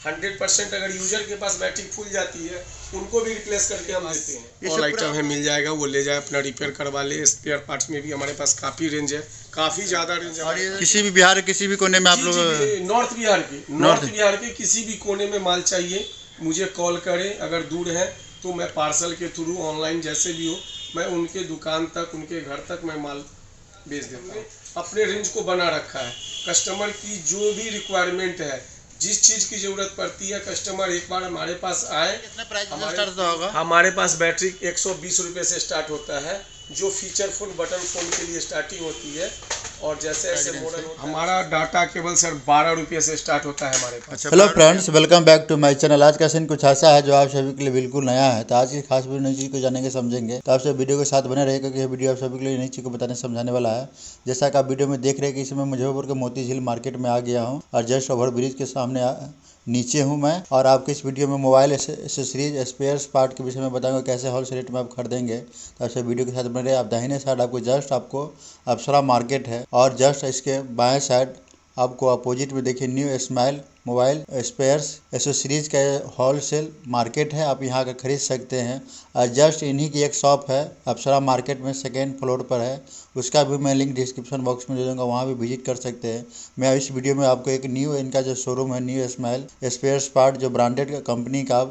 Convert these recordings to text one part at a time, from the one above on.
100% अगर यूजर के पास बैटरी फूल जाती है उनको भी रिप्लेस करके हम देते हैं। ऑल आइटम है, मिल जाएगा, वो ले जाए अपना रिपेयर करवा ले। स्पेयर पार्ट्स में भी हमारे पास काफ़ी रेंज है, काफ़ी ज़्यादा रेंज है। किसी भी बिहार के किसी भी कोने में आप लोग नॉर्थ बिहार के किसी भी कोने में माल चाहिए मुझे कॉल करें। अगर दूर है तो मैं पार्सल के थ्रू, ऑनलाइन जैसे भी हो, मैं उनके दुकान तक, उनके घर तक मैं माल भेज देता हूँ। अपने रेंज को बना रखा है। कस्टमर की जो भी रिक्वायरमेंट है, जिस चीज़ की ज़रूरत पड़ती है, कस्टमर एक बार हमारे पास आए। हमारे पास बैटरी 120 रुपये से स्टार्ट होता है, जो फीचर फोन बटन फ़ोन के लिए स्टार्टिंग होती है। और जैसे जैसे मॉडल हमारा डाटा केबल सर 12 रुपये से स्टार्ट होता है हमारे पास। Hello friends, welcome back to my channel. आज का सीन कुछ ऐसा है जो आप सभी के लिए बिल्कुल नया है। तो आज की खास वीडियो नई चीज़ को जानेंगे, समझेंगे। तो आपसे वीडियो के साथ बने रहिए, क्योंकि यह वीडियो आप सभी के लिए नई चीज़ को बताने समझाने वाला है। जैसा कि आप वीडियो में देख रहे हैं कि इस समय मुजफ्फरपुर के मोती झील मार्केट में आ गया हूँ और जस्ट ओवर ब्रिज के सामने नीचे हूँ मैं। और आपको इस वीडियो में मोबाइल एसेसरीज स्पेयर्स पार्ट के विषय में बताऊंगा, कैसे होलसेल रेट में आप खरीदेंगे। तो आपसे वीडियो के साथ बने रहे। आप दाहिने साइड आपको अप्सरा मार्केट है और जस्ट इसके बाएं साइड आपको अपोजिट में देखिए new smile mobile spares accessories का होलसेल मार्केट है। आप यहाँ का खरीद सकते हैं। और जस्ट इन्हीं की एक शॉप है अप्सरा मार्केट में, सेकेंड फ्लोर पर है। उसका भी मैं लिंक डिस्क्रिप्शन बॉक्स में दे दूँगा, वहाँ भी विजिट कर सकते हैं। मैं इस वीडियो में आपको एक न्यू इनका जो शोरूम है, न्यू स्माइल स्पेयर्स पार्ट, जो ब्रांडेड कंपनी का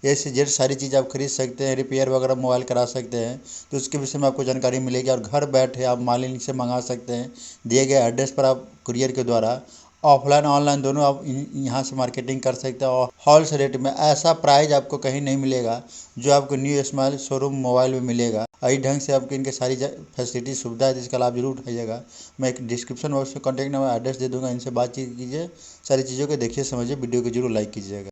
ए से जेड सारी चीज़ आप खरीद सकते हैं, रिपेयर वगैरह मोबाइल करा सकते हैं। तो उसके विषय में आपको जानकारी मिलेगी और घर बैठे आप माल इनसे मंगा सकते हैं। दिए गए एड्रेस पर आप कुरियर के द्वारा ऑफलाइन ऑनलाइन दोनों आप यहाँ से मार्केटिंग कर सकते हैं। और होलसेल रेट में ऐसा प्राइस आपको कहीं नहीं मिलेगा जो आपको न्यू स्माइल शोरूम मोबाइल में मिलेगा। इस ढंग से आपको इनके सारी फैसिलिटी सुविधा है, जिसका लाभ जरूर उठाइएगा। मैं एक डिस्क्रिप्शन बॉक्स में कॉन्टैक्ट नंबर एड्रेस दे दूँगा, इनसे बातचीत कीजिए, सारी चीज़ों को देखिए, समझिए। वीडियो को जरूर लाइक कीजिएगा।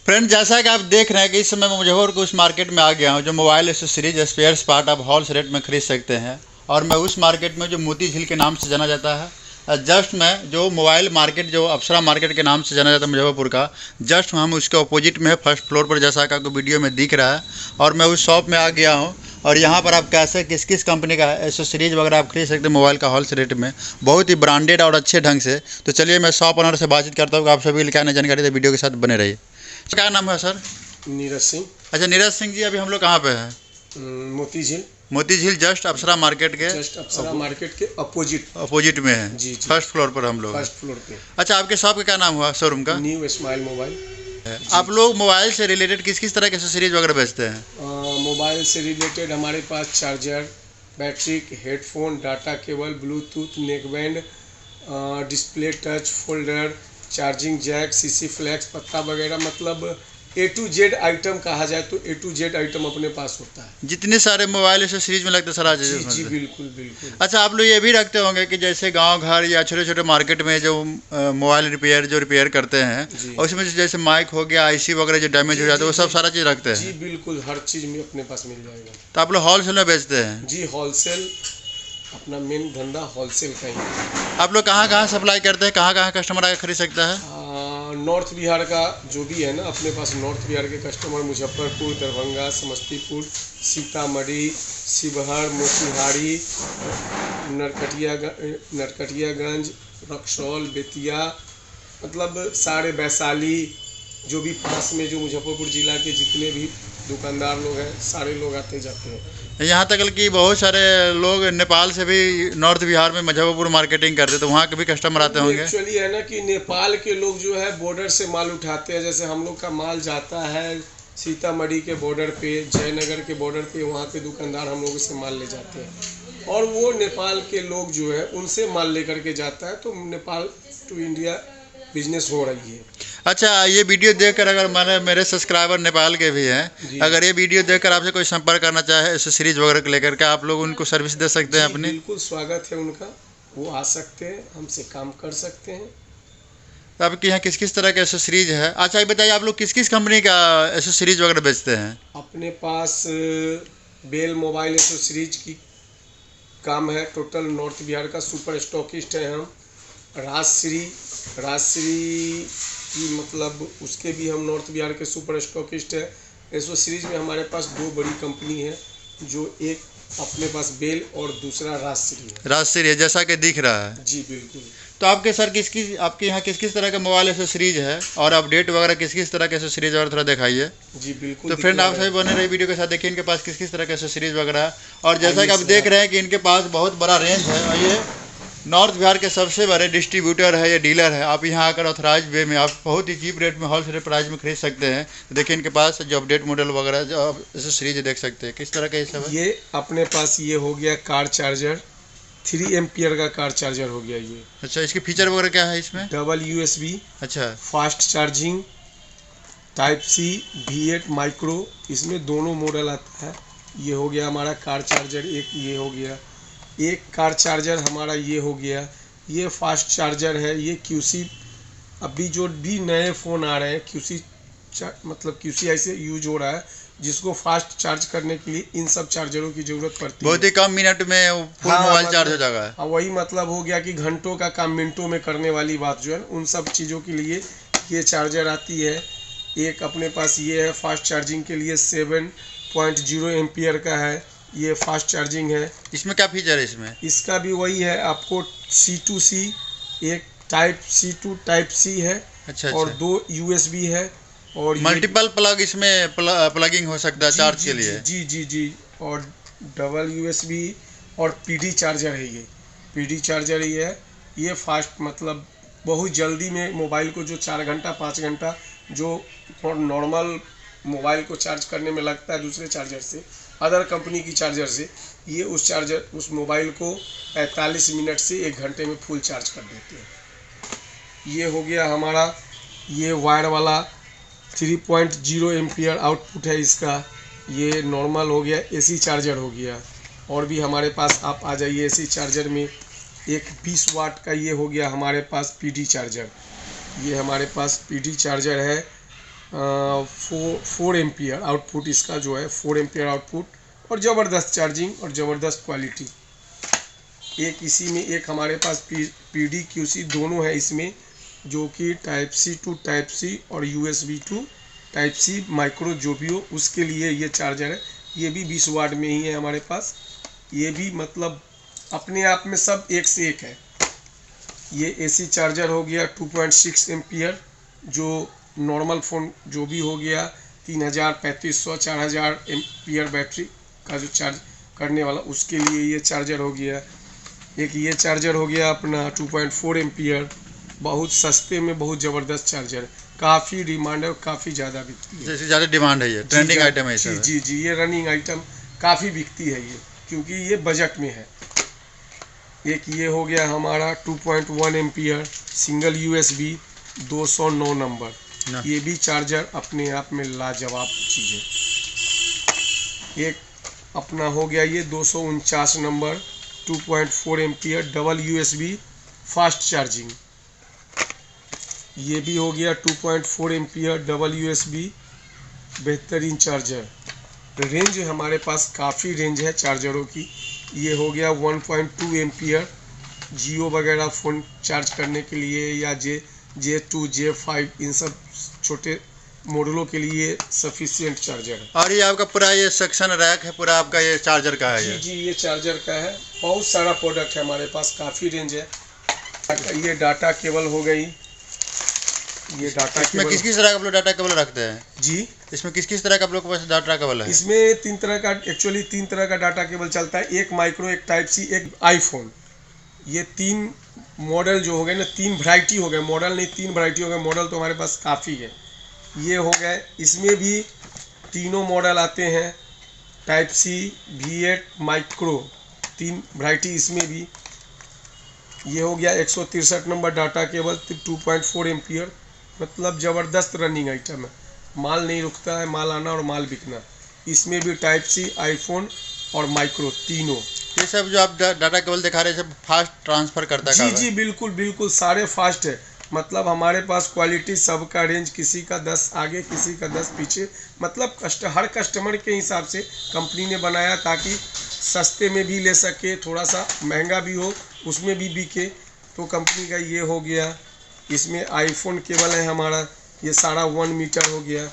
फ्रेंड, जैसा कि आप देख रहे हैं कि इस समय मैं मुजफ्फरपुर के उस मार्केट में आ गया हूं जो मोबाइल एसेसरीज स्पेयर्स पार्ट आप होलसेल रेट में खरीद सकते हैं। और मैं उस मार्केट में जो मोती झील के नाम से जाना जाता है, जस्ट मैं जो मोबाइल मार्केट जो अप्सरा मार्केट के नाम से जाना जाता है मुजफ्फरपुर का, जस्ट हम उसके अपोजिट में है, फर्स्ट फ्लोर पर, जैसा कि आपको वीडियो में दिख रहा है। और मैं उस शॉप में आ गया हूँ और यहाँ पर आप कैसे किस किस कंपनी का एसेसरीज वगैरह आप खरीद सकते हैं मोबाइल का होलसेल रेट में, बहुत ही ब्रांडेड और अच्छे ढंग से। तो चलिए मैं शॉप ओनर से बातचीत करता हूँ। आप सभी के लिए क्या नई जानकारी है, वीडियो के साथ बने रहिए। क्या नाम है सर? नीरज सिंह। अच्छा, नीरज सिंह जी, अभी हम लोग कहाँ पे हैं? मोती झील जस्ट अप्सरा मार्केट के अपोजिट में है। जी, फर्स्ट फ्लोर पर हम लोग, फर्स्ट फ्लोर पे। अच्छा, आपके शॉप का क्या नाम हुआ शोरूम का? New smile mobile. आप लोग मोबाइल से रिलेटेड किस किस तरह के एसेसरीज वगैरह बेचते हैं? मोबाइल से रिलेटेड हमारे पास charger, battery, headphone, data cable, bluetooth, neckband, display touch, folder, charging jack, CC flex, पत्ता वगैरह, मतलब A to Z आइटम कहा जाए तो A to Z आइटम अपने पास होता है। जितने सारे मोबाइल एसेसरीज में लगता है सारा चीज़? जी बिल्कुल बिल्कुल। अच्छा, आप लोग ये भी रखते होंगे कि जैसे गांव घर या छोटे छोटे मार्केट में जो मोबाइल रिपेयर करते हैं, और उसमें जैसे माइक हो गया, IC वगैरह जो डैमेज हो जाता है, वो सब सारा चीज़ रखते हैं? जी बिल्कुल, हर चीज़ में अपने पास मिल जाएगा। तो आप लोग होलसेल में बेचते हैं? जी, होलसेल अपना मेन धंधा होलसेल का ही है। आप लोग कहाँ कहाँ सप्लाई करते हैं, कहाँ कहाँ कस्टमर आकर खरीद सकता है? नॉर्थ बिहार का जो भी है ना, अपने पास नॉर्थ बिहार के कस्टमर मुजफ्फरपुर, दरभंगा, समस्तीपुर, सीतामढ़ी, शिवहर, मोतिहारी, नरकटियागंज, रक्सौल, बेतिया, मतलब सारे, वैशाली, जो भी पास में जो मुजफ्फरपुर जिला के जितने भी दुकानदार लोग हैं, सारे लोग आते जाते हैं। यहाँ तक कि बहुत सारे लोग नेपाल से भी नॉर्थ बिहार में मुजफ्फरपुर मार्केटिंग करते हैं, तो वहाँ के भी कस्टमर आते होंगे? एक्चुअली है ना कि नेपाल के लोग जो है बॉर्डर से माल उठाते हैं। जैसे हम लोग का माल जाता है सीतामढ़ी के बॉर्डर पे, जयनगर के बॉर्डर पे, वहाँ के दुकानदार हम लोगों से माल ले जाते हैं। और वो नेपाल के लोग जो है उनसे माल लेकर के जाता है, तो नेपाल टू इंडिया बिजनेस हो रही है। अच्छा, ये वीडियो देखकर अगर मेरे सब्सक्राइबर नेपाल के भी हैं, अगर ये वीडियो देखकर आपसे कोई संपर्क करना चाहे एसेसरीज वगैरह को लेकर के, आप लोग उनको सर्विस दे सकते हैं अपनी? बिल्कुल स्वागत है उनका, वो आ सकते हैं, हमसे काम कर सकते हैं। तो आपके यहाँ किस किस तरह के एसेसरीज है? अच्छा ये बताइए, आप लोग किस किस कंपनी का एसेसरीज वगैरह बेचते हैं? अपने पास बेल मोबाइल एसेसरीज की काम है। टोटल नॉर्थ बिहार का सुपर स्टॉकिस्ट है हम। राजश्री की मतलब उसके भी हम नॉर्थ बिहार के सुपर स्टॉकिस्ट है। एसेसरीज में हमारे पास दो बड़ी कंपनी है, जो एक अपने पास बेल और दूसरा राजश्री है, जैसा कि दिख रहा है। जी बिल्कुल। तो आपके सर आपके यहाँ किस किस तरह का मोबाइल एसेसरीज है और अपडेट वगैरह किस किस तरह के एसेसरीज वगैरह थोड़ा दिखाइए। जी बिल्कुल। तो फ्रेंड आप सभी बने रहे वीडियो के साथ, देखिए इनके पास किस किस तरह के एसेसरीज वगैरह है। और जैसा कि आप देख रहे हैं कि इनके पास बहुत बड़ा रेंज है और ये नॉर्थ बिहार के सबसे बड़े डिस्ट्रीब्यूटर है, ये डीलर है। आप यहाँ आकर ऑथराइज वे में आप बहुत ही चीप रेट में होलसेल प्राइस में खरीद सकते हैं। तो देखिए इनके पास जो अपडेट मॉडल वगैरह जो आप एसेसरीज देख सकते हैं किस तरह का ये सब है। ये अपने पास ये हो गया कार चार्जर, 3 एम्पियर का कार चार्जर हो गया ये। अच्छा, इसके फीचर वगैरह क्या है इसमें? डबल USB, अच्छा, fast charging, type C, V8 micro, इसमें दोनों मॉडल आता है। ये हो गया हमारा कार चार्जर, एक ये हो गया, एक कार चार्जर हमारा ये हो गया। ये फास्ट चार्जर है, ये QC। अभी जो भी नए फ़ोन आ रहे हैं QC मतलब QC ऐसे यूज हो रहा है, जिसको फास्ट चार्ज करने के लिए इन सब चार्जरों की ज़रूरत पड़ती है। बहुत ही कम मिनट में फुल मोबाइल चार्ज हो जाएगा। हाँ, वही मतलब हो गया कि घंटों का काम मिनटों में करने वाली बात जो है, उन सब चीज़ों के लिए ये चार्जर आती है। एक अपने पास ये है फास्ट चार्जिंग के लिए, 7.0 एम्पियर का है, ये फास्ट चार्जिंग है। इसमें क्या फीचर है इसमें? इसका भी वही है, आपको C2C, एक type C to type C है। अच्छा, और 2 USB है और मल्टीपल प्लग इसमें प्लगिंग हो सकता है चार्ज के लिए। जी जी जी। और डबल USB और PD चार्जर है ये, PD चार्जर ही है। ये फास्ट मतलब बहुत जल्दी में मोबाइल को जो 4 घंटा 5 घंटा जो नॉर्मल मोबाइल को चार्ज करने में लगता है दूसरे चार्जर से, अदर कंपनी की चार्जर से, ये उस मोबाइल को 45 मिनट से 1 घंटे में फुल चार्ज कर देते हैं। ये हो गया हमारा ये वायर वाला 3.0 एम्पियर आउटपुट है इसका। ये नॉर्मल हो गया, AC चार्जर हो गया। और भी हमारे पास आप आ जाइए AC चार्जर में, एक 20 वाट का ये हो गया हमारे पास PD चार्जर। ये हमारे पास PD चार्जर है, 4 एम्पियर आउटपुट इसका जो है, 4 एम्पियर आउटपुट और ज़बरदस्त चार्जिंग और ज़बरदस्त क्वालिटी। एक इसी में एक हमारे पास PD QC दोनों है इसमें, जो कि type C to type C और USB to type C micro जो भी हो उसके लिए ये चार्जर है। ये भी 20 वाट में ही है हमारे पास। ये भी मतलब अपने आप में सब एक से एक है। ये AC चार्जर हो गया 2.6 एम्पियर, जो नॉर्मल फ़ोन जो भी हो गया 3000 3500 4000 एम्पियर बैटरी का जो चार्ज करने वाला, उसके लिए ये चार्जर हो गया। एक ये चार्जर हो गया अपना 2.4 एम्पियर, बहुत सस्ते में बहुत ज़बरदस्त चार्जर है। काफ़ी डिमांड है और काफ़ी ज़्यादा बिकती है। जैसे ज़्यादा डिमांड है, ये ट्रेंडिंग आइटम है। जी जी, ये रनिंग आइटम काफ़ी बिकती है ये, क्योंकि ये बजट में है। एक ये हो गया हमारा 2.1 एम्पियर सिंगल USB 209 नंबर, ये भी चार्जर अपने आप में लाजवाब चीज़ है। एक अपना हो गया ये 249 number 2.4 ampere double USB fast charging. ये भी हो गया 2.4 एम्पियर डबल USB बेहतरीन चार्जर। रेंज हमारे पास काफ़ी रेंज है चार्जरों की। ये हो गया 1.2 एम्पियर जियो वगैरह फ़ोन चार्ज करने के लिए, या J2 J5 इन सब छोटे मॉडलों के लिए सफिशिएंट चार्जर है। और ये आपका पूरा ये सेक्शन रैक है पूरा आपका ये चार्जर का है? जी जी, ये चार्जर का है। बहुत सारा प्रोडक्ट है हमारे पास, काफ़ी रेंज है। ये डाटा केबल हो गई, ये डाटा केबल। किस किस तरह का आप लोग डाटा केबल रखते हैं? जी, इसमें किस किस तरह का आप लोग के पास डाटा केबल है? इसमें 3 तरह का, एक्चुअली 3 तरह का डाटा केबल चलता है। एक माइक्रो, एक टाइप C, एक आईफोन। ये 3 मॉडल जो हो गए ना, 3 वैरायटी हो गए, मॉडल नहीं 3 वैरायटी हो गए। मॉडल तो हमारे पास काफ़ी है। ये हो गए, इसमें भी तीनों मॉडल आते हैं, type C, V8 micro, 3 variety इसमें भी। ये हो गया 163 नंबर डाटा केबल 2.4 एम्पियर, मतलब ज़बरदस्त रनिंग आइटम है। माल नहीं रुकता है, माल आना और माल बिकना। इसमें भी टाइप C, आईफोन और माइक्रो तीनों। ये सब जो आप डाटा केबल दिखा रहे हैं सब फास्ट ट्रांसफ़र करता है? जी जी, बिल्कुल बिल्कुल, सारे फास्ट है। मतलब हमारे पास क्वालिटी सबका रेंज, किसी का 10 आगे किसी का 10 पीछे, मतलब हर कस्टमर के हिसाब से कंपनी ने बनाया ताकि सस्ते में भी ले सके, थोड़ा सा महंगा भी हो उसमें भी बिके। तो कंपनी का ये हो गया। इसमें आईफोन केबल है हमारा, ये सारा 1 मीटर हो गया।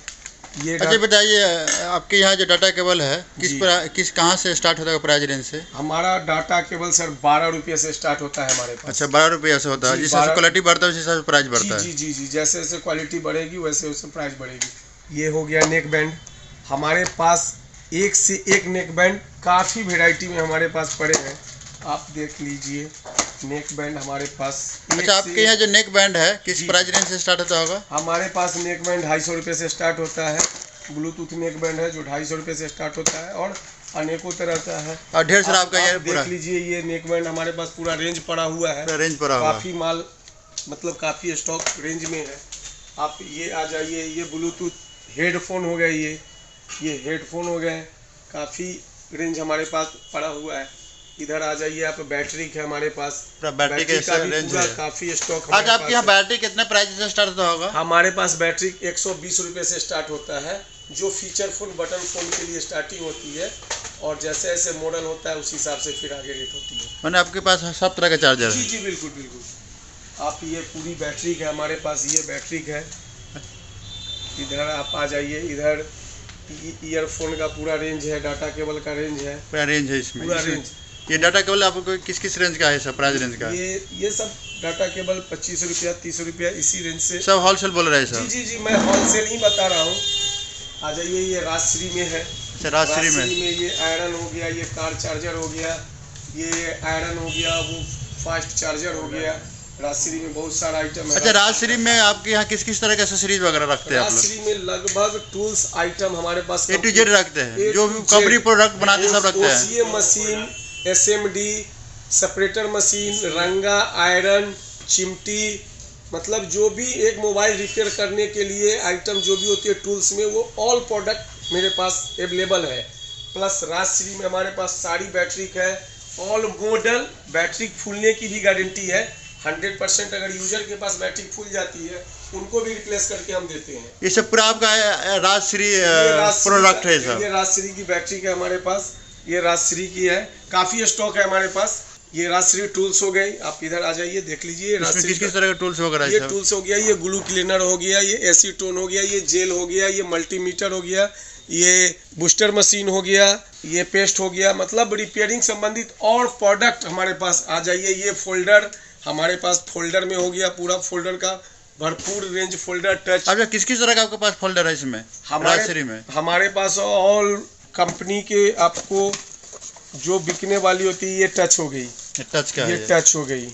ये अच्छा बताइए, आपके यहाँ जो डाटा केबल है किस कहाँ से स्टार्ट होता है प्राइस रेंज से? हमारा डाटा केबल सर 12 रुपये से स्टार्ट होता है हमारे पास। अच्छा 12 रुपये से होता है। जिस हिसाब से क्वालिटी बढ़ता है उस हिसाब से प्राइस बढ़ता है। जी जी जी, जैसे जैसे क्वालिटी बढ़ेगी वैसे वैसे प्राइस बढ़ेगी। ये हो गया नेक बैंड। हमारे पास एक से एक नेक बैंड काफ़ी वेराइटी में हमारे पास पड़े हैं, आप देख लीजिए। नेक बैंड हमारे पास। अच्छा आपके यहाँ जो नेक बैंड है किस प्राइस रेंज से स्टार्ट होता होगा? हमारे पास नेक बैंड 250 रुपये से स्टार्ट होता है। ब्लूटूथ नेक बैंड है जो 250 रुपये से स्टार्ट होता है और अनेकों तरह का है और ढेर सारा आपका ये देख लीजिए। ये नेक बैंड हमारे पास पूरा रेंज पड़ा हुआ है, रेंज पड़ा हुआ, काफ़ी माल, मतलब काफ़ी स्टॉक रेंज में है। आप ये आ जाइए। ये ब्लूटूथ हेडफोन हो गए, ये हेडफोन हो गए, काफ़ी रेंज हमारे पास पड़ा हुआ है। इधर आ जाइए आप। बैटरी है हमारे पास, बैटरी का रेंज है, काफ़ी स्टॉक। आज आपके यहाँ बैटरी कितने प्राइस से स्टार्ट होता होगा? हमारे पास बैटरी 120 रुपये से स्टार्ट होता है, जो फीचर फोन बटन फोन के लिए स्टार्टिंग होती है, और जैसे जैसे मॉडल होता है उस हिसाब से फिर आगे रेट होती है। मैंने आपके पास सब तरह का चार्जर है? जी जी बिल्कुल बिल्कुल। आप ये पूरी बैटरी है हमारे पास, ये बैटरी है। इधर आप आ जाइए। इधर ईयरफोन का पूरा रेंज है, डाटा केबल का रेंज है, पूरा रेंज है इसमें, पूरा रेंज। ये डाटा केबल आपको किस रेंज का है सब प्राइस रेंज का? ये सब डाटा केबल 25 रुपया 30 रुपया इसी रेंज से। सब होलसेल बोल रहे हैं सर? जी जी जी, मैं होलसेल ही बता रहा हूँ। आ जाइए। ये राजश्री में है। अच्छा राजश्री में ये आयरन हो गया, ये कार चार्जर हो गया, ये आयरन हो गया, वो फास्ट चार्जर हो गया। राजश्री में बहुत सारा आइटम है। अच्छा राजश्री में आपके यहाँ किस तरह के एक्सेसरीज वगैरह रखते हैं आप लोग? राजश्री में लगभग टूल्स आइटम हमारे पास A to Z रखते हैं, जो भी कंपनी प्रोडक्ट बनाते सब रखते हैं। OCA machine, SMD, separator machine, रंगा, आयरन, चिमटी, मतलब जो भी एक मोबाइल रिपेयर करने के लिए आइटम जो भी होती है टूल्स में, वो ऑल प्रोडक्ट मेरे पास अवेलेबल है। प्लस राजश्री में हमारे पास सारी बैटरी है, ऑल मॉडल। बैटरी फूलने की भी गारंटी है 100%। अगर यूजर के पास बैटरी फूल जाती है उनको भी रिप्लेस करके हम देते हैं। ये सब पूरा आपका राजश्री प्रोडक्ट है सब? ये राजश्री की बैटरी है हमारे पास, ये राजश्री की है, काफ़ी स्टॉक है हमारे पास। ये राजश्री टूल्स हो गई। आप इधर आ जाइए, देख लीजिए। किस तरह के टूल्स वगैरह? ये टूल्स हो गया, ये ग्लू क्लीनर हो गया, ये एसीटोन हो गया, ये जेल हो गया, ये मल्टीमीटर हो गया, ये बूस्टर मशीन हो गया, ये पेस्ट हो गया। मतलब रिपेयरिंग संबंधित और प्रोडक्ट हमारे पास आ जाइए। ये फोल्डर हमारे पास, फोल्डर में हो गया पूरा फोल्डर का भरपूर रेंज, फोल्डर टच। अच्छा किस तरह का आपके पास फोल्डर है इसमें राजश्री में? हमारे पास ऑल कंपनी के आपको जो बिकने वाली होती है। ये टच हो गई, टच का ये टच हो गई,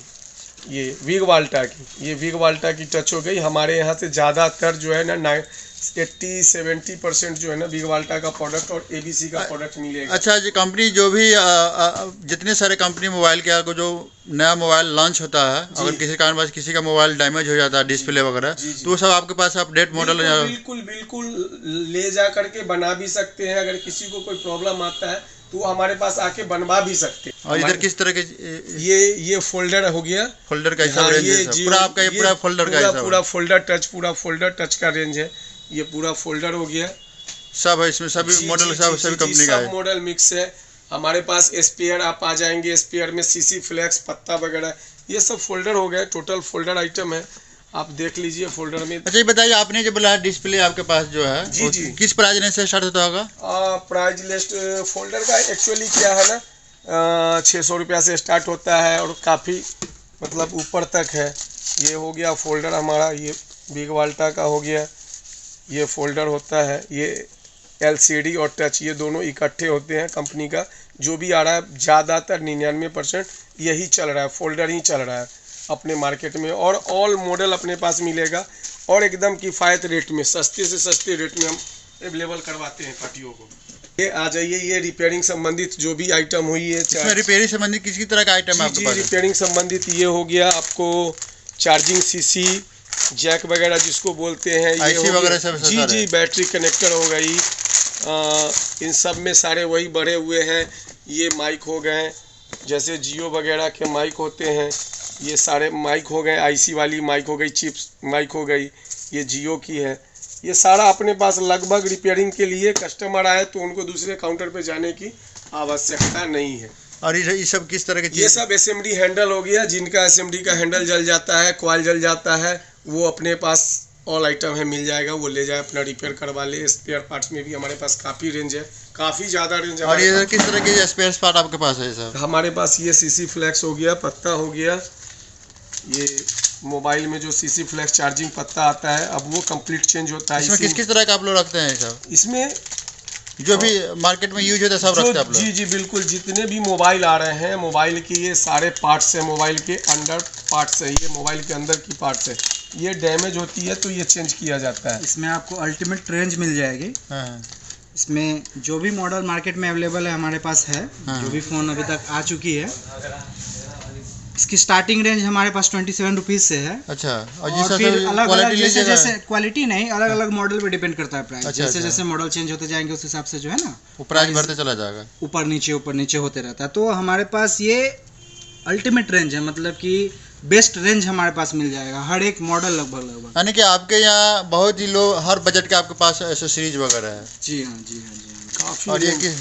ये विग वाल्टा की, ये विग वाल्टा की टच हो गई। हमारे यहाँ से ज़्यादातर जो है ना 80-70% जो है ना विग वाल्टा का प्रोडक्ट और ABC का प्रोडक्ट मिलेगा। अच्छा जी, कंपनी जो भी जितने सारे कंपनी मोबाइल के को जो नया मोबाइल लॉन्च होता है, अगर किसी कारणवश किसी का मोबाइल डैमेज हो जाता है डिस्प्ले वगैरह, तो सब आपके पास अपडेट मॉडल? बिल्कुल बिल्कुल ले जा करके बना भी सकते हैं। अगर किसी को कोई प्रॉब्लम आता है तो हमारे पास आके बनवा भी सकते हैं। और इधर किस तरह के? ये फोल्डर हो गया, फोल्डर का हिसाब रेंज है पूरा आपका? ये पूरा फोल्डर का हिसाब? पूरा फोल्डर टच, पूरा फोल्डर टच का रेंज है। ये पूरा फोल्डर हो गया, सब है इसमें, सभी मॉडल सभी कंपनी का है, सब मॉडल मिक्स है। हमारे पास स्पेयर आप आ जाएंगे, स्पेयर में CC फ्लैक्स, पत्ता वगैरह, ये सब फोल्डर हो गए। टोटल फोल्डर आइटम है, आप देख लीजिए फोल्डर में। अच्छा ये बताइए, आपने जो बोला डिस्प्ले आपके पास जो है, जी जी, किस प्राइस रेंज से स्टार्ट होता होगा? प्राइस लिस्ट फोल्डर का एक्चुअली क्या है ना, 600 रुपया से स्टार्ट होता है और काफ़ी मतलब ऊपर तक है। ये हो गया फोल्डर हमारा, ये बिग वाल्टा का हो गया। ये फोल्डर होता है, ये LCD और टच, ये दोनों इकट्ठे होते हैं। कंपनी का जो भी आ रहा है ज़्यादातर 99% यही चल रहा है, फोल्डर ही चल रहा है अपने मार्केट में। और ऑल मॉडल अपने पास मिलेगा और एकदम किफ़ायत रेट में, सस्ते से सस्ते रेट में हम अवेलेबल करवाते हैं पार्टियों को। ये आ जाइए। ये रिपेयरिंग संबंधित जो भी आइटम हुई है, रिपेयरिंग संबंधित किसी तरह का आइटम है आपके पास? रिपेयरिंग संबंधित ये हो गया आपको चार्जिंग CC, जैक वगैरह जिसको बोलते हैं, ये वगैरह सब। जी जी, बैटरी कनेक्टर हो गई, इन सब में सारे वही बढ़े हुए हैं। ये माइक हो गए, जैसे जियो वगैरह के माइक होते हैं, ये सारे माइक हो गए, आईसी वाली माइक हो गई, चिप्स माइक हो गई, ये जियो की है। ये सारा अपने पास लगभग रिपेयरिंग के लिए कस्टमर आए तो उनको दूसरे काउंटर पे जाने की आवश्यकता नहीं है। और ये सब किस तरह के ये सब एसएमडी हैंडल हो गया, जिनका एसएमडी का हैंडल जल जाता है, कॉइल जल जाता है, वो अपने पास ऑल आइटम है, मिल जाएगा, वो ले जाए अपना रिपेयर करवा ले। स्पेयर पार्ट्स में भी हमारे पास काफ़ी रेंज है, काफ़ी ज़्यादा रेंज है। और ये किस तरह के स्पेयर पार्ट आपके पास है सर? हमारे पास ये सीसी फ्लैक्स हो गया, पत्ता हो गया, ये मोबाइल में जो सीसी फ्लैक्स चार्जिंग पत्ता आता है, अब वो कंप्लीट चेंज होता है। इसमें किस किस तरह का आप लोग रखते हैं सब? इसमें जो भी मार्केट में यूज होता है सब रखते हैं आप लोग? जी जी बिल्कुल, जितने भी मोबाइल आ रहे हैं, मोबाइल के ये सारे पार्ट्स हैं, मोबाइल के अंदर पार्ट्स है, ये मोबाइल के अंदर की पार्ट्स है, ये डैमेज होती है तो ये चेंज किया जाता है। इसमें आपको अल्टीमेट रेंज मिल जाएगी। हाँ। इसमें जो भी मॉडल मार्केट में अवेलेबल है हमारे पास है। हाँ। जो भी फ़ोन अभी तक आ चुकी है, इसकी स्टार्टिंग रेंज हमारे पास 27 रुपीज़ से है। अच्छा। और फिर अलग अलग जैसे क्वालिटी नहीं, अलग अलग मॉडल पे डिपेंड करता है प्राइस। अच्छा, जैसे जैसे मॉडल चेंज होते जाएंगे उस हिसाब से जो है ना वो प्राइस बढ़ते चला जाएगा, ऊपर नीचे होते रहता है। तो हमारे पास ये अल्टीमेट रेंज है, मतलब कि बेस्ट रेंज हमारे पास मिल जाएगा, हर एक मॉडल लगभग। यानी कि आपके यहाँ बहुत ही लो हर बजट के आपके पास एसेसरीज वगैरह है। जी हाँ, जी हाँ, जी हाँ। काफ़ी और ये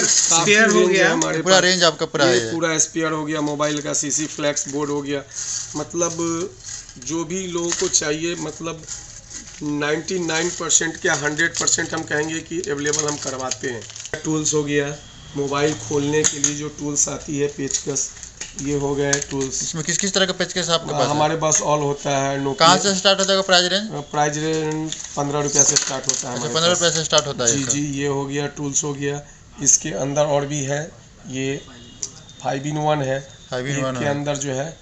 स्पेयर हो गया, हमारे पूरा रेंज आपका पूरा है। पूरा स्पेयर हो गया, मोबाइल का सीसी फ्लैक्स बोर्ड हो गया, मतलब जो भी लोगों को चाहिए, मतलब 99% क्या 100% हम कहेंगे कि अवेलेबल हम करवाते हैं। टूल्स हो गया, मोबाइल खोलने के लिए जो टूल्स आती है, पेचकस, ये हो गए टूल्स। इसमें किस किस तरह का पेचकस आपके पास हमारे पास ऑल होता है। कहाँ से स्टार्ट होता है प्राइस रेंज? प्राइस रेंज 15 रुपये से स्टार्ट होता है। अच्छा, 15 रुपये से स्टार्ट होता है। जी जी, ये हो गया टूल्स हो गया। इसके अंदर और भी है, ये 5-in-1 है, 5-in-1 के अंदर जो है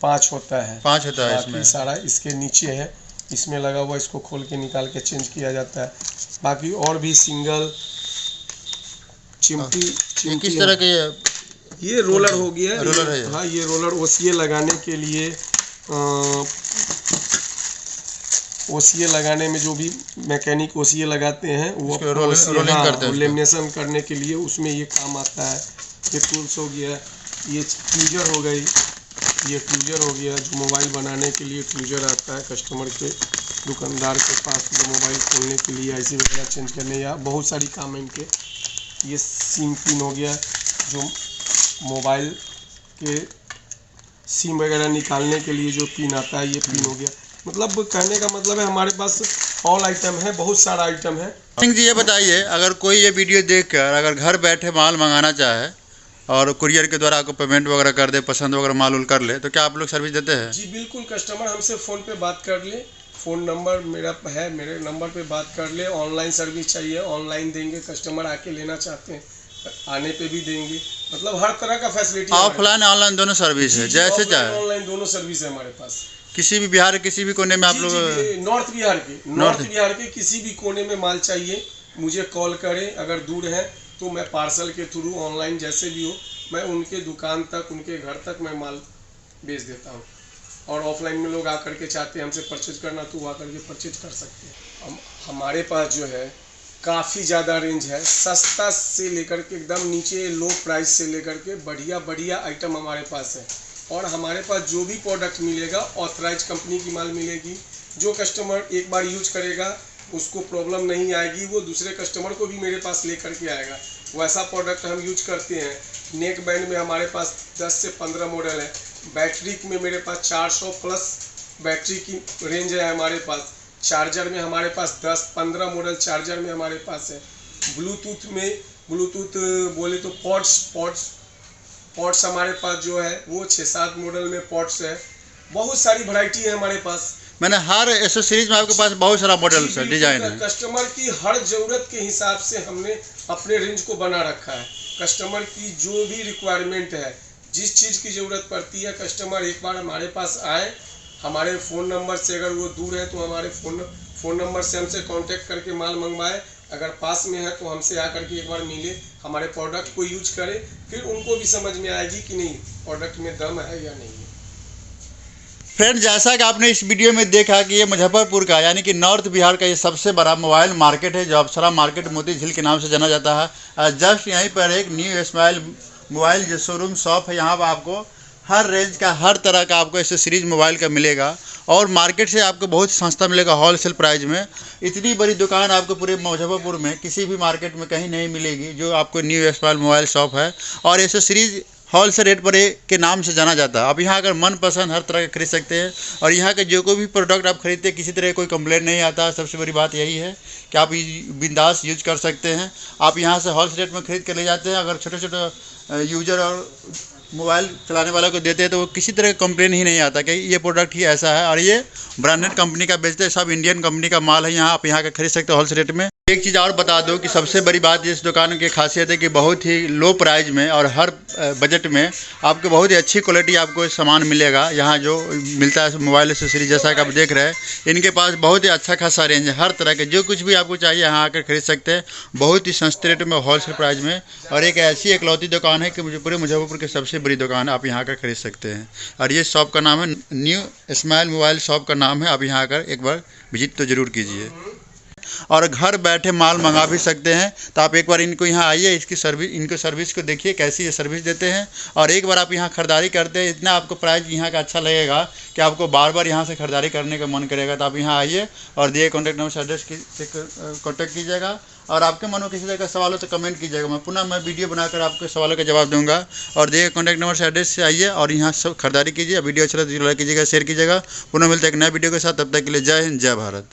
5 होता है, 5 होता है इसमें। सारा इसके नीचे है, इसमें लगा हुआ, इसको खोल के निकाल के चेंज किया जाता है। बाकी और भी सिंगल चिमटी किस तरह के ये रोलर हो गया, रोलर है। हाँ, ये रोलर ओसीए लगाने के लिए, ओसीए लगाने में जो भी मैकेनिक ओसीए लगाते हैं वो रोलिंग करते हैं, लेमिनेशन करने के लिए उसमें ये काम आता है। ये टूल्स हो गया, ये ट्यूजर हो गई, ये ट्यूजर हो गया, जो मोबाइल बनाने के लिए ट्यूजर आता है कस्टमर के, दुकानदार के पास, जो मोबाइल खोलने के लिए आईसी वगैरह चेंज करने या बहुत सारी काम है इनके। ये सिम पिन हो गया, जो मोबाइल के सिम वगैरह निकालने के लिए जो पिन आता है, ये पिन हो गया। मतलब कहने का मतलब है हमारे पास ऑल आइटम है, बहुत सारा आइटम है। सिंह जी, ये बताइए, अगर कोई ये वीडियो देखकर अगर घर बैठे माल मंगाना चाहे और कुरियर के द्वारा आपको पेमेंट वगैरह कर दे, पसंद वगैरह माल उल कर ले, तो क्या आप लोग सर्विस देते हैं? जी बिल्कुल, कस्टमर हमसे फ़ोन पे बात कर ले, फ़ोन नंबर मेरा है, मेरे नंबर पे बात कर ले। ऑनलाइन सर्विस चाहिए, ऑनलाइन देंगे, कस्टमर आके लेना चाहते हैं आने पे भी देंगे, मतलब हर तरह का फैसिलिटी। ऑफलाइन ऑनलाइन दोनों सर्विस है, जैसे चाहे ऑनलाइन दोनों सर्विस है हमारे पास। किसी भी बिहार के किसी भी कोने में आप लोग, नॉर्थ बिहार के किसी भी कोने में माल चाहिए, मुझे कॉल करें। अगर दूर है तो मैं पार्सल के थ्रू, ऑनलाइन जैसे भी हो, मैं उनके दुकान तक, उनके घर तक मैं माल भेज देता हूँ। और ऑफलाइन में लोग आकर के चाहते हैं हमसे परचेज करना, तो वो आकर के परचेज कर सकते हैं। हमारे पास जो है काफ़ी ज़्यादा रेंज है, सस्ता से लेकर के एकदम नीचे लो प्राइस से लेकर के बढ़िया बढ़िया आइटम हमारे पास है। और हमारे पास जो भी प्रोडक्ट मिलेगा ऑथराइज कंपनी की माल मिलेगी। जो कस्टमर एक बार यूज करेगा उसको प्रॉब्लम नहीं आएगी, वो दूसरे कस्टमर को भी मेरे पास लेकर के आएगा। वैसा प्रोडक्ट हम यूज करते हैं। नेक बैंड में हमारे पास 10 से 15 मॉडल है। बैटरी में मेरे पास 400 प्लस बैटरी की रेंज है हमारे पास। चार्जर में हमारे पास 10-15 मॉडल चार्जर में हमारे पास है। ब्लूटूथ बोले तो पॉट्स हमारे पास जो है वो 6-7 मॉडल में पॉट्स है। बहुत सारी वैरायटी है हमारे पास। मैंने हर एसेसरीज में आपके पास बहुत सारा मॉडल है, डिजाइन है। कस्टमर की हर ज़रूरत के हिसाब से हमने अपने रेंज को बना रखा है। कस्टमर की जो भी रिक्वायरमेंट है, जिस चीज़ की ज़रूरत पड़ती है, कस्टमर एक बार हमारे पास आए, हमारे फ़ोन नंबर से, अगर वो दूर है तो हमारे फ़ोन नंबर से हमसे कांटेक्ट करके माल मंगवाए। अगर पास में है तो हमसे आकर के एक बार मिले, हमारे प्रोडक्ट को यूज करें, फिर उनको भी समझ में आएगी कि नहीं प्रोडक्ट में दम है या नहीं है। फ्रेंड, जैसा कि आपने इस वीडियो में देखा कि ये मुजफ्फरपुर का यानी कि नॉर्थ बिहार का ये सबसे बड़ा मोबाइल मार्केट है, जो अप्सरा मार्केट मोती झील के नाम से जाना जाता है। जस्ट यहीं पर एक न्यू स्माइल मोबाइल जो शोरूम शॉप है, यहाँ पर आपको हर रेंज का हर तरह का आपको एसेसरीज मोबाइल का मिलेगा और मार्केट से आपको बहुत सस्ता मिलेगा होलसेल प्राइस में। इतनी बड़ी दुकान आपको पूरे मुजफ्फरपुर में किसी भी मार्केट में कहीं नहीं मिलेगी जो आपको न्यू स्माइल मोबाइल शॉप है। और एसेसरीज होलसेल रेट पर के नाम से जाना जाता है। आप यहाँ अगर मनपसंद हर तरह का खरीद सकते हैं और यहाँ के जो कोई भी प्रोडक्ट आप खरीदते हैं किसी तरह कोई कंप्लेंट नहीं आता। सबसे बड़ी बात यही है कि आप बिंदास यूज कर सकते हैं। आप यहाँ से होलसेल रेट में खरीद कर ले जाते हैं। अगर छोटे छोटे यूजर और मोबाइल चलाने वालों को देते हैं तो वो किसी तरह का कंप्लेन ही नहीं आता कि ये प्रोडक्ट ही ऐसा है और ये ब्रांडेड कंपनी का बेचते हैं। सब इंडियन कंपनी का माल है। यहाँ आप यहाँ का खरीद सकते हैं होलसेल रेट में। एक चीज़ और बता दूं कि सबसे बड़ी बात इस दुकान की खासियत है कि बहुत ही लो प्राइस में और हर बजट में आपको बहुत ही अच्छी क्वालिटी आपको सामान मिलेगा। यहाँ जो मिलता है मोबाइल एसेसरी जैसा कि आप देख रहे हैं, इनके पास बहुत ही अच्छा खासा रेंज है। हर तरह के जो कुछ भी आपको चाहिए यहाँ आकर खरीद सकते हैं बहुत ही सस्ते रेट में होलसेल प्राइस में। और एक ऐसी इकलौती दुकान है कि पूरे मुजफ्फरपुर की सबसे बड़ी दुकान है। आप यहाँ आकर खरीद सकते हैं और ये शॉप का नाम है न्यू स्माइल मोबाइल शॉप का नाम है। आप यहाँ आकर एक बार विजिट तो ज़रूर कीजिए और घर बैठे माल मंगा भी सकते हैं। तो आप एक बार इनको यहाँ आइए, इनको सर्विस को देखिए कैसी ये सर्विस देते हैं। और एक बार आप यहाँ खरीदारी करते हैं, इतना आपको प्राइस यहाँ का अच्छा लगेगा कि आपको बार बार यहाँ से खरीदारी करने का मन करेगा। तो आप यहाँ आइए और दिए कॉन्टैक्ट नंबर से एड्रेस से कॉन्टैक्ट कीजिएगा। और आपके मन में किसी तरह का सवाल हो तो कमेंट कीजिएगा। मैं वीडियो बनाकर आपके सवालों का जवाब दूंगा। और दिए कॉन्टैक्ट नंबर से एड्रेस से आइए और यहाँ सब खरीदारी कीजिए। वीडियो अच्छा लगे तो लाइक कीजिएगा, शेयर कीजिएगा। पुनः मिलते हैं एक नए वीडियो के साथ। तब तक के लिए जय हिंद, जय भारत।